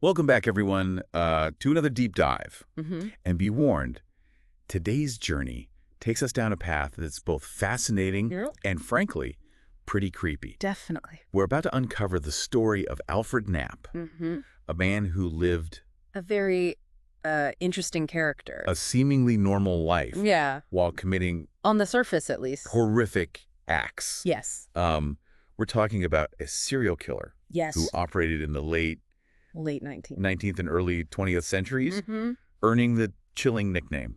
Welcome back, everyone, to another deep dive. Mm-hmm. And be warned, today's journey takes us down a path that's both fascinating Yep. and, frankly, pretty creepy. Definitely. We're about to uncover the story of Alfred Knapp, Mm-hmm. a man who lived A very interesting character. a seemingly normal life Yeah. while committing On the surface, at least. horrific acts. Yes. We're talking about a serial killer Yes. who operated in the late Late 19th. 19th and early 20th centuries, Mm-hmm. earning the chilling nickname,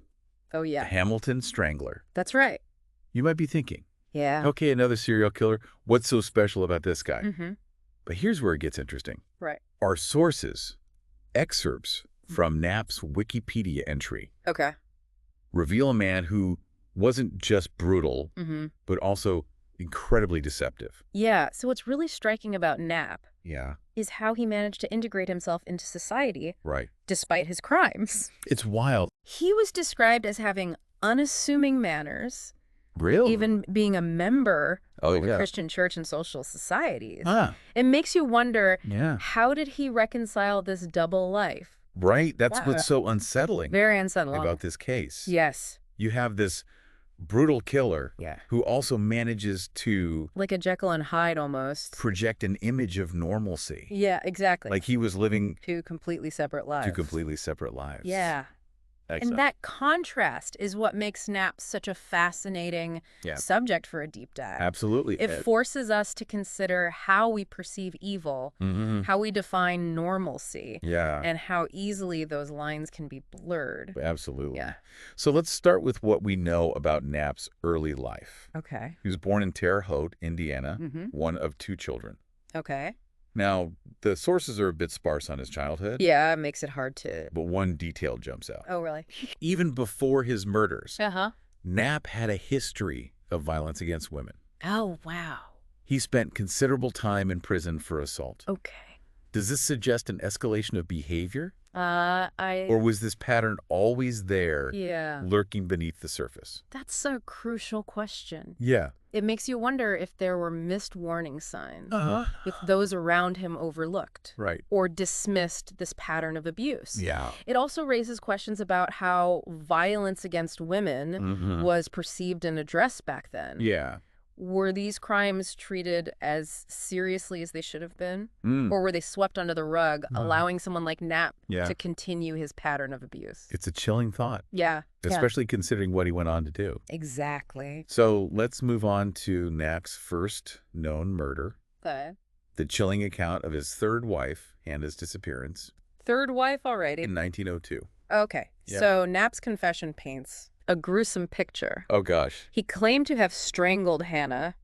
Oh, the yeah. Hamilton Strangler. That's right. You might be thinking, Yeah. okay, another serial killer. What's so special about this guy? Mm-hmm. But here's where it gets interesting. Right. Our sources, excerpts from Knapp's Wikipedia entry, Okay. reveal a man who wasn't just brutal, Mm-hmm. but also incredibly deceptive. Yeah. So what's really striking about Knapp Yeah, is how he managed to integrate himself into society right. despite his crimes. It's wild. He was described as having unassuming manners, Really? even being a member Oh, of a yeah. Christian church and social societies. Ah, It makes you wonder, yeah. how did he reconcile this double life? Right? That's Wow. what's so unsettling Very unsettling. about this case. Yes. You have this brutal killer Yeah. who also manages to Like a Jekyll and Hyde almost. project an image of normalcy. Yeah, exactly. Like he was living two completely separate lives. two completely separate lives. Yeah. Excellent. And that contrast is what makes Knapp such a fascinating Yeah. subject for a deep dive. Absolutely. It forces us to consider how we perceive evil, Mhm. how we define normalcy, Yeah, and how easily those lines can be blurred. absolutely. Yeah. So let's start with what we know about Knapp's early life. Okay. He was born in Terre Haute, Indiana, Mm-hmm. one of two children. Okay. Now, the sources are a bit sparse on his childhood, Yeah, it makes it hard to... but one detail jumps out. Oh, really? Even before his murders, Uh-huh. Knapp had a history of violence against women. Oh, wow. He spent considerable time in prison for assault. Okay. Does this suggest an escalation of behavior? I... Or was this pattern always there, Yeah. lurking beneath the surface? That's a crucial question. Yeah. It makes you wonder if there were missed warning signs, Uh-huh. with those around him overlooked, Right. or dismissed this pattern of abuse. Yeah. It also raises questions about how violence against women Mhm. was perceived and addressed back then. Yeah. Were these crimes treated as seriously as they should have been? Mm. Or were they swept under the rug, allowing someone like Knapp Yeah. to continue his pattern of abuse? It's a chilling thought, Yeah. especially considering what he went on to do. Exactly. So let's move on to Knapp's first known murder, Okay. the chilling account of his third wife, Hannah's disappearance, Third wife already. in 1902. Okay. Yep. So Knapp's confession paints a gruesome picture. Oh, gosh. He claimed to have strangled Hannah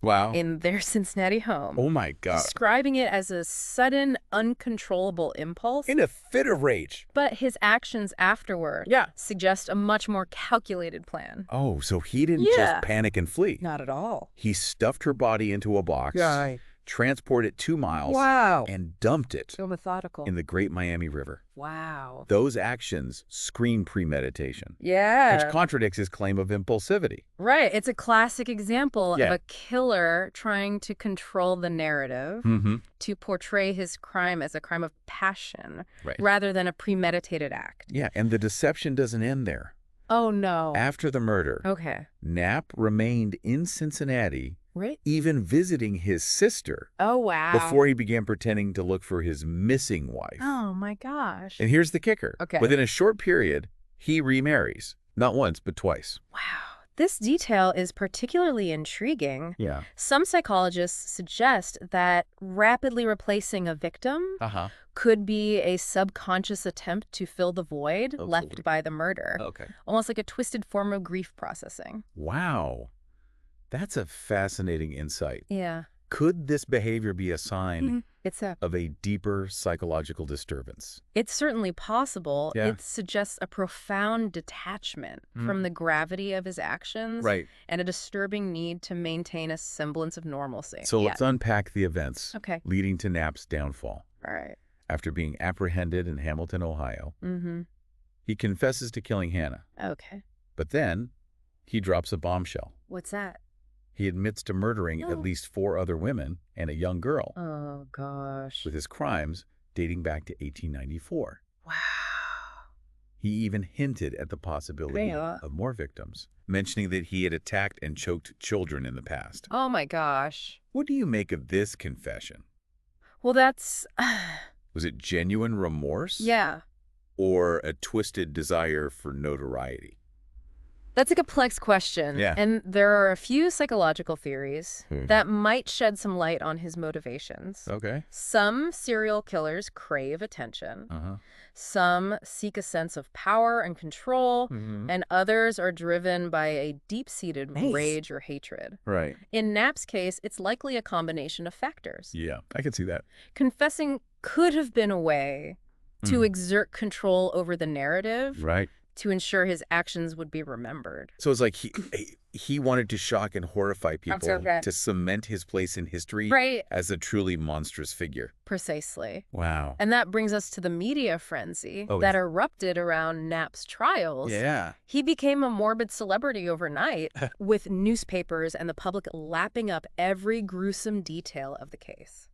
Wow. in their Cincinnati home, Oh, my God. describing it as a sudden, uncontrollable impulse. In a fit of rage. But his actions afterward Yeah. suggest a much more calculated plan. Oh, so he didn't Yeah. just panic and flee. Not at all. He stuffed her body into a box, transported it 2 miles, Wow. and dumped it So methodical. in the Great Miami River. Wow. Those actions scream premeditation, Yeah. which contradicts his claim of impulsivity. Right. It's a classic example Yeah. of a killer trying to control the narrative, Mm-hmm. to portray his crime as a crime of passion Right. rather than a premeditated act. Yeah, and the deception doesn't end there. Oh, no. After the murder, Okay. Knapp remained in Cincinnati, Right? even visiting his sister, Oh, wow. before he began pretending to look for his missing wife. Oh, my gosh. And here's the kicker. Okay. Within a short period, he remarries. Not once, but twice. Wow. This detail is particularly intriguing. Yeah. Some psychologists suggest that rapidly replacing a victim Uh-huh. could be a subconscious attempt to fill the void left Absolutely. by the murder, Okay. almost like a twisted form of grief processing. Wow. That's a fascinating insight. Yeah. Could this behavior be a sign of a deeper psychological disturbance? It's certainly possible. Yeah. It suggests a profound detachment from the gravity of his actions Right. and a disturbing need to maintain a semblance of normalcy. So let's unpack the events Okay. leading to Knapp's downfall. All right. After being apprehended in Hamilton, Ohio, Mm-hmm. he confesses to killing Hannah. Okay. But then he drops a bombshell. What's that? He admits to murdering at least 4 other women and a young girl. Oh, gosh. With his crimes dating back to 1894. Wow. He even hinted at the possibility Yeah. of more victims, mentioning that he had attacked and choked children in the past. Oh my gosh. What do you make of this confession? Well, that's... Was it genuine remorse? yeah. Or a twisted desire for notoriety? That's a complex question. Yeah. And there are a few psychological theories Hmm. that might shed some light on his motivations. Okay. Some serial killers crave attention. Uh-huh. Some seek a sense of power and control. Mm-hmm. And others are driven by a deep-seated Nice. rage or hatred. Right. In Knapp's case, it's likely a combination of factors. Yeah, I can see that. Confessing could have been a way to exert control over the narrative, Right. to ensure his actions would be remembered. So it's like he wanted to shock and horrify people Absolutely. to cement his place in history Right. as a truly monstrous figure. Precisely. Wow. And that brings us to the media frenzy Oh, that yeah. erupted around Knapp's trials. Yeah. He became a morbid celebrity overnight, with newspapers and the public lapping up every gruesome detail of the case.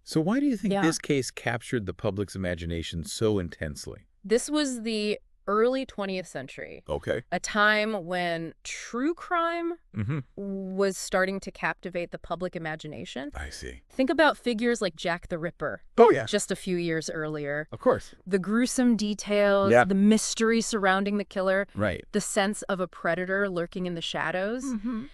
So why do you think Yeah. this case captured the public's imagination so intensely? This was the early 20th century, Okay. a time when true crime Mm-hmm. was starting to captivate the public imagination. I see. Think about figures like Jack the Ripper, Oh, yeah. just a few years earlier. Of course. The gruesome details, Yeah. the mystery surrounding the killer, Right. the sense of a predator lurking in the shadows. Mm-hmm.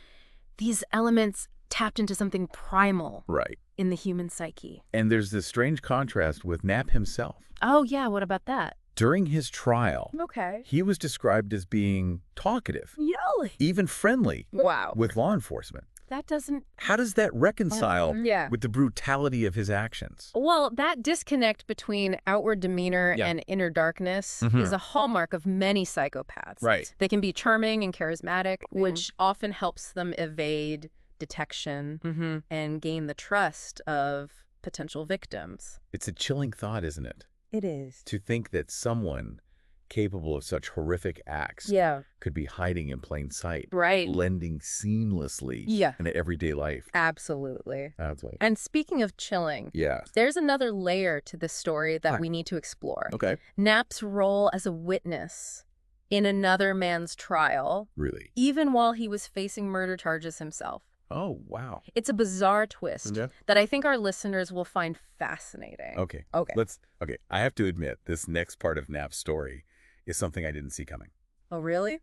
These elements tapped into something primal Right. in the human psyche. And there's this strange contrast with Knapp himself. Oh, yeah, what about that? During his trial, Okay. he was described as being talkative, Yelly. even friendly Wow. with law enforcement. That doesn't... How does that reconcile yeah. with the brutality of his actions? Well, that disconnect between outward demeanor Yeah. and inner darkness Mhm. is a hallmark of many psychopaths. Right. They can be charming and charismatic, which often helps them evade detection and gain the trust of potential victims. It's a chilling thought, isn't it? It is. To think that someone capable of such horrific acts Yeah. could be hiding in plain sight, Right. blending seamlessly Yeah. in everyday life. Absolutely. That's right. And speaking of chilling, Yeah. there's another layer to this story that Hi. we need to explore. Okay. Knapp's role as a witness in another man's trial, Really? even while he was facing murder charges himself. Oh, wow. It's a bizarre twist Yeah. that I think our listeners will find fascinating. Okay. Okay. Okay. I have to admit, this next part of Knapp's story is something I didn't see coming. Oh, really?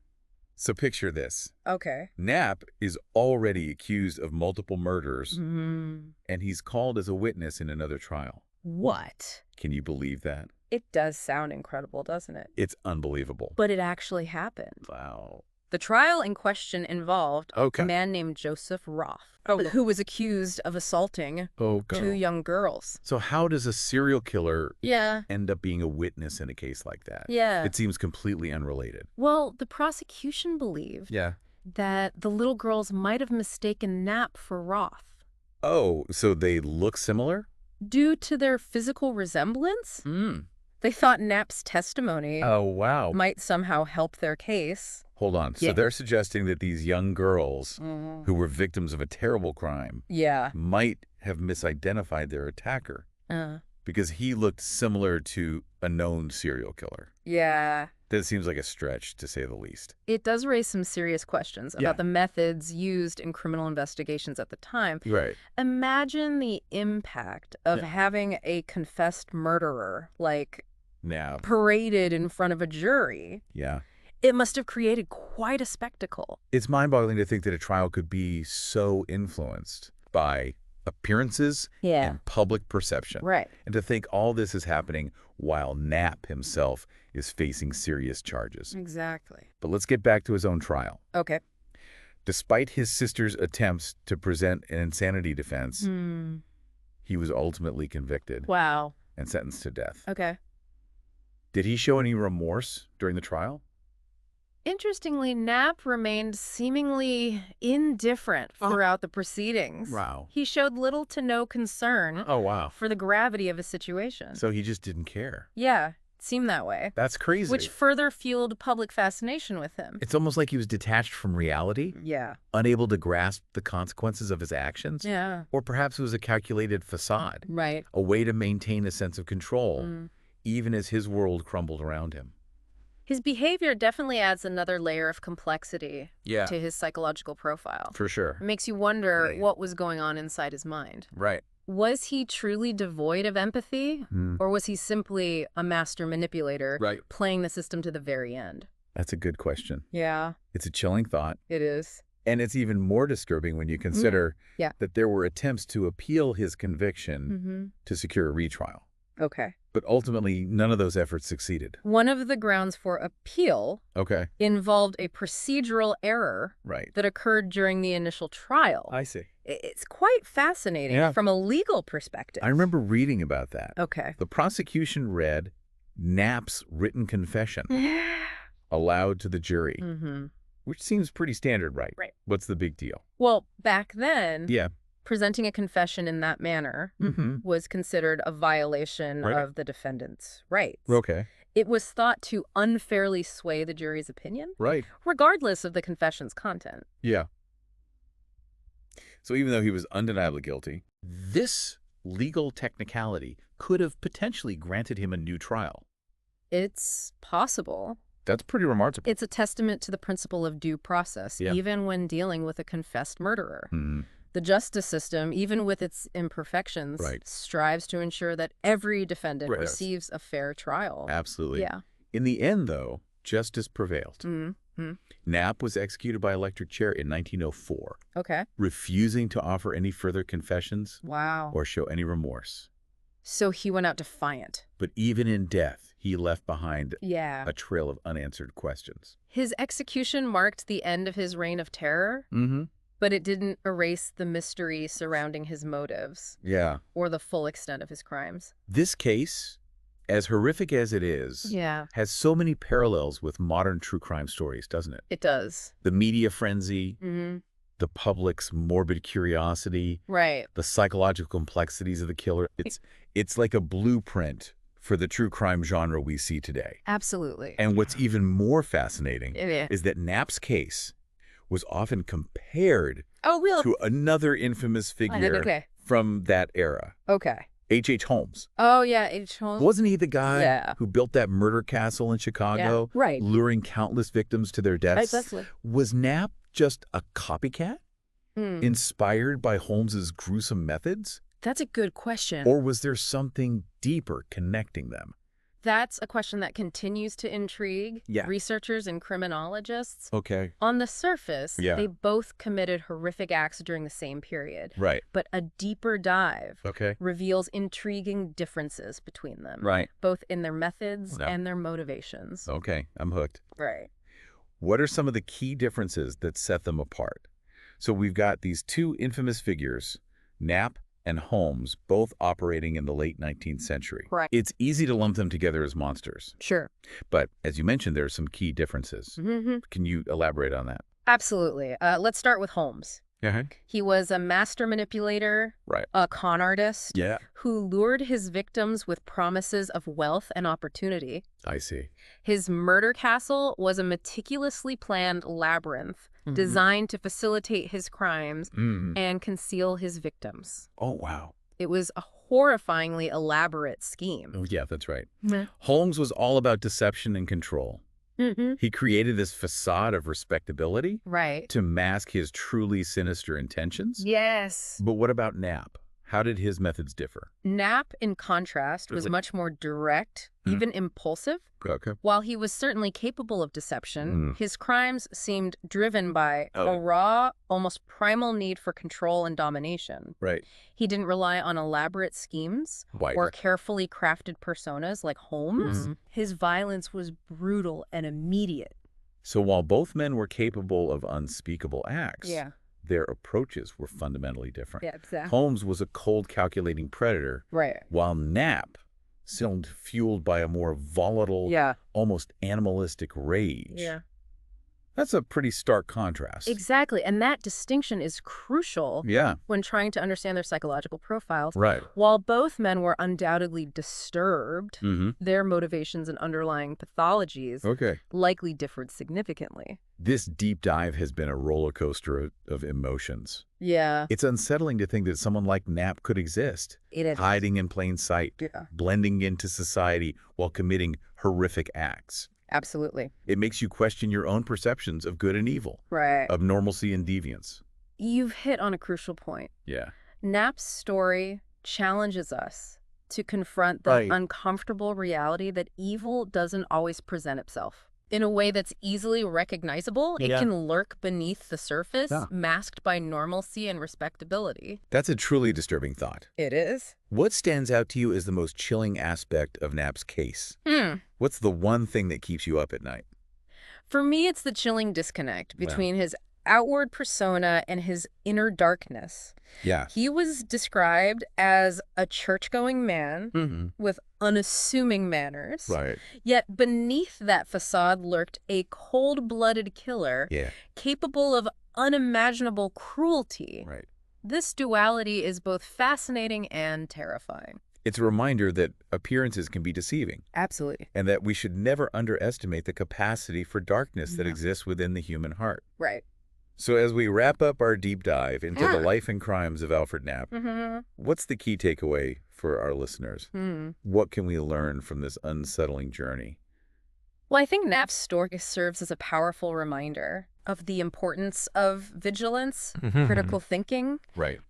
So picture this. Okay. Knapp is already accused of multiple murders, Mm. and he's called as a witness in another trial. What? Can you believe that? It does sound incredible, doesn't it? It's unbelievable. But it actually happened. Wow. The trial in question involved Okay. a man named Joseph Roth, Oh. who was accused of assaulting Oh, two young girls. So how does a serial killer Yeah. end up being a witness in a case like that? Yeah. It seems completely unrelated. Well, the prosecution believed Yeah. that the little girls might have mistaken Knapp for Roth. Oh, so they look similar? Due to their physical resemblance, they thought Knapp's testimony Oh, wow. might somehow help their case. Hold on. So Yeah. they're suggesting that these young girls Mm-hmm. who were victims of a terrible crime Yeah. might have misidentified their attacker because he looked similar to a known serial killer. Yeah. That seems like a stretch, to say the least. It does raise some serious questions Yeah. about the methods used in criminal investigations at the time. Right. Imagine the impact of Yeah. having a confessed murderer, like, Now, paraded in front of a jury. yeah. It must have created quite a spectacle. It's mind-boggling to think that a trial could be so influenced by appearances and public perception. Right. And to think all this is happening while Knapp himself is facing serious charges. Exactly. But let's get back to his own trial. Okay. Despite his sister's attempts to present an insanity defense, he was ultimately convicted Wow. and sentenced to death. Okay. Did he show any remorse during the trial? Interestingly, Knapp remained seemingly indifferent throughout the proceedings. Wow. He showed little to no concern Oh, wow. for the gravity of his situation. So he just didn't care. Yeah. seem that way. That's crazy. Which further fueled public fascination with him. It's almost like he was detached from reality, Yeah. unable to grasp the consequences of his actions. Yeah. Or perhaps it was a calculated facade, Right. a way to maintain a sense of control, even as his world crumbled around him. His behavior definitely adds another layer of complexity to his psychological profile. For sure. It makes you wonder what was going on inside his mind. Right. Was he truly devoid of empathy, or was he simply a master manipulator playing the system to the very end? That's a good question. Yeah. It's a chilling thought. It is. And it's even more disturbing when you consider that there were attempts to appeal his conviction to secure a retrial. Okay. But ultimately, none of those efforts succeeded. One of the grounds for appeal involved a procedural error that occurred during the initial trial. I see. It's quite fascinating from a legal perspective. I remember reading about that. Okay. The prosecution read Knapp's written confession aloud to the jury, which seems pretty standard, right? What's the big deal? Well, back then, presenting a confession in that manner was considered a violation of the defendant's rights. Okay. It was thought to unfairly sway the jury's opinion, regardless of the confession's content. Yeah. So even though he was undeniably guilty, this legal technicality could have potentially granted him a new trial. It's possible. That's pretty remarkable. It's a testament to the principle of due process, even when dealing with a confessed murderer. The justice system, even with its imperfections, strives to ensure that every defendant receives a fair trial. Absolutely. Yeah. In the end, though, justice prevailed. Knapp was executed by electric chair in 1904, refusing to offer any further confessions or show any remorse. So he went out defiant. But even in death, he left behind a trail of unanswered questions. His execution marked the end of his reign of terror, but it didn't erase the mystery surrounding his motives or the full extent of his crimes. This case, as horrific as it is, has so many parallels with modern true crime stories, doesn't it? It does. The media frenzy, the public's morbid curiosity, the psychological complexities of the killer. It's like a blueprint for the true crime genre we see today. Absolutely. And what's even more fascinating is that Knapp's case was often compared to another infamous figure from that era. H.H. Holmes. Oh, yeah, H. Holmes. Wasn't he the guy who built that murder castle in Chicago, luring countless victims to their deaths? Exactly. Was Knapp just a copycat, inspired by Holmes's gruesome methods? That's a good question. Or was there something deeper connecting them? That's a question that continues to intrigue researchers and criminologists. On the surface, they both committed horrific acts during the same period. But a deeper dive reveals intriguing differences between them, both in their methods and their motivations. I'm hooked. What are some of the key differences that set them apart? So we've got these two infamous figures, Knapp and Holmes, both operating in the late 19th century. It's easy to lump them together as monsters. But as you mentioned, there are some key differences. Can you elaborate on that? Absolutely. Let's start with Holmes. He was a master manipulator, a con artist, who lured his victims with promises of wealth and opportunity. I see. His murder castle was a meticulously planned labyrinth designed to facilitate his crimes and conceal his victims. Oh, wow. It was a horrifyingly elaborate scheme. Oh, yeah, that's right. Holmes was all about deception and control. He created this facade of respectability to mask his truly sinister intentions. But what about Knapp? How did his methods differ? Knapp, in contrast, was much more direct, even impulsive. While he was certainly capable of deception, his crimes seemed driven by a raw, almost primal need for control and domination. He didn't rely on elaborate schemes or carefully crafted personas like Holmes. His violence was brutal and immediate. So while both men were capable of unspeakable acts, their approaches were fundamentally different. Holmes was a cold, calculating predator, while Knapp seemed fueled by a more volatile, almost animalistic rage. That's a pretty stark contrast. Exactly. And that distinction is crucial when trying to understand their psychological profiles. Right. While both men were undoubtedly disturbed, their motivations and underlying pathologies likely differed significantly. This deep dive has been a roller coaster of emotions. Yeah. It's unsettling to think that someone like Knapp could exist, hiding in plain sight, blending into society while committing horrific acts. Absolutely. It makes you question your own perceptions of good and evil, of normalcy and deviance. You've hit on a crucial point. Yeah. Knapp's story challenges us to confront the uncomfortable reality that evil doesn't always present itself in a way that's easily recognizable. It can lurk beneath the surface, masked by normalcy and respectability. That's a truly disturbing thought. It is. What stands out to you as the most chilling aspect of Knapp's case? What's the one thing that keeps you up at night? For me, it's the chilling disconnect between his outward persona and his inner darkness. Yeah. He was described as a church-going man with unassuming manners. Right. Yet beneath that facade lurked a cold-blooded killer capable of unimaginable cruelty. Right. This duality is both fascinating and terrifying. It's a reminder that appearances can be deceiving. Absolutely. And that we should never underestimate the capacity for darkness that exists within the human heart. Right. So as we wrap up our deep dive into the life and crimes of Alfred Knapp, what's the key takeaway for our listeners? What can we learn from this unsettling journey? Well, I think Knapp's story serves as a powerful reminder of the importance of vigilance, critical thinking,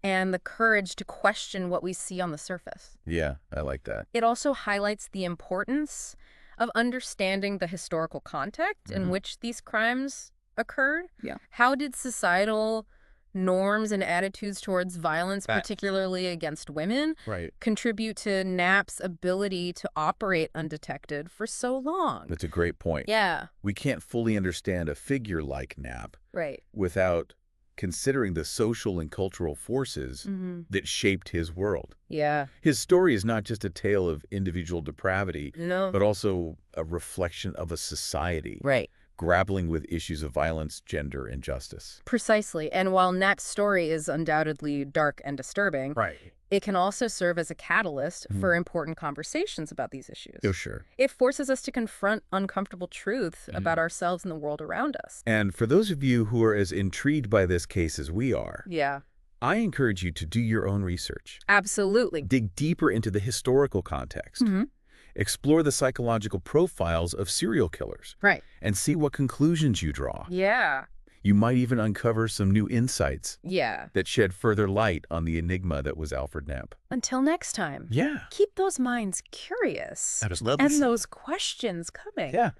and the courage to question what we see on the surface. Yeah, I like that. It also highlights the importance of understanding the historical context in which these crimes occurred. Yeah. How did societal norms and attitudes towards violence, particularly against women, contribute to Knapp's ability to operate undetected for so long? That's a great point. Yeah. We can't fully understand a figure like Knapp without considering the social and cultural forces that shaped his world. Yeah. His story is not just a tale of individual depravity, but also a reflection of a society. Grappling with issues of violence, gender, and justice. Precisely. And while Knapp's story is undoubtedly dark and disturbing, it can also serve as a catalyst for important conversations about these issues. Oh, sure. It forces us to confront uncomfortable truths about ourselves and the world around us. And for those of you who are as intrigued by this case as we are, I encourage you to do your own research. Absolutely. Dig deeper into the historical context. Explore the psychological profiles of serial killers. And see what conclusions you draw. You might even uncover some new insights that shed further light on the enigma that was Alfred Knapp. Until next time. Yeah. Keep those minds curious. That is lovely. And those questions coming. Yeah.